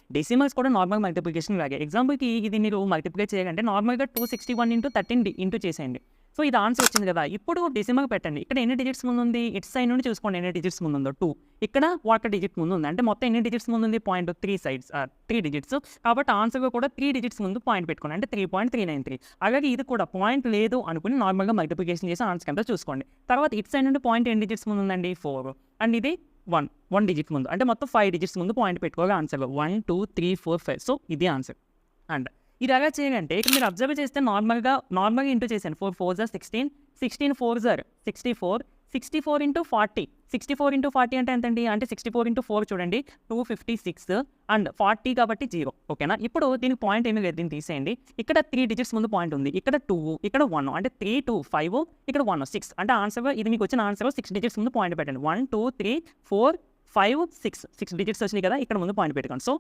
Decimals కూడా normal multiplication లాగే. ఎగ్జాంపుల్‌కి ఇది మీరు మల్టిప్లై చేయాలంటే నార్మల్‌గా 261 ఇంటూ 13 ఇంటూ చేసేయండి. సో, ఇది ఆన్సర్ వచ్చింది కదా! ఇప్పుడు డెసిమల్ పెట్టండి. ఇక్కడ ఎన్ని డిజిట్స్ ముందుంది? ఇటు సైడ్ నుండి చూసుకోండి ఎన్ని డిజిట్స్ ముందుందో 2. ఇక్కడ ఒక డిజిట్ ముందుంది. అంటే మొత్తం ఎన్ని డిజిట్స్ ముందుంది? Point 3 sides 3 digits. కాబట్టి ఆన్సర్‌లో కూడా 3 డిజిట్స్ ముందు పాయింట్ పెట్టుకోండి. అంటే 3.393. అలాగే ఇది కూడా పాయింట్ లేదు అనుకుని నార్మల్‌గా మల్టిప్లికేషన్ చేసి ఆన్సర్ ఎంతో చూసుకోండి. తర్వాత ఇటు సైడ్ నుండి పాయింట్ ఎన్ని డిజిట్స్ ముందుందండి? 4. అండ్ ఇది 1 డిజిట్ ముందు. అంటే మొత్తం 5 డిజిట్స్ ముందు పాయింట్ పెట్టుకోవాలి ఆన్సర్‌లో. 1, 2, 3, 4, 5. సో, ఇది ఆన్సర్. అండ్ ఇది ఎలా చేయాలంటే ఇక్కడ మీరు అబ్జర్వ్ చేస్తే నార్మల్‌గా ఇంటూ చేశాను. 4 4 జార్ 16, 16 4 జార్ 64, 64 ఇంటూ 40. 64 ఇంటూ 40 అంటే ఎంతండి? అంటే 64 ఇంటూ 4 చూడండి 256 అండ్ 40 కాబట్టి 0. ఓకేనా? ఇప్పుడు దీనికి పాయింట్ ఏమీ లేదు. దీన్ని తీసేయండి. ఇక్కడ 3 డిజిట్స్ ముందు పాయింట్ ఉంది. ఇక్కడ 2, ఇక్కడ 1. అంటే 3, 2, 5, ఇక్కడ 1, 6. అంటే ఆన్సర్‌లో ఇది మీకు వచ్చిన ఆన్సర్‌లో 6 డిజిట్స్ ముందు పాయింట్ పెట్టండి. 1, 2, 3, 4, 5, 6 డిజిట్స్ వచ్చినాయి కదా! ఇక్కడ ముందు పాయింట్ పెట్టుకోండి. సో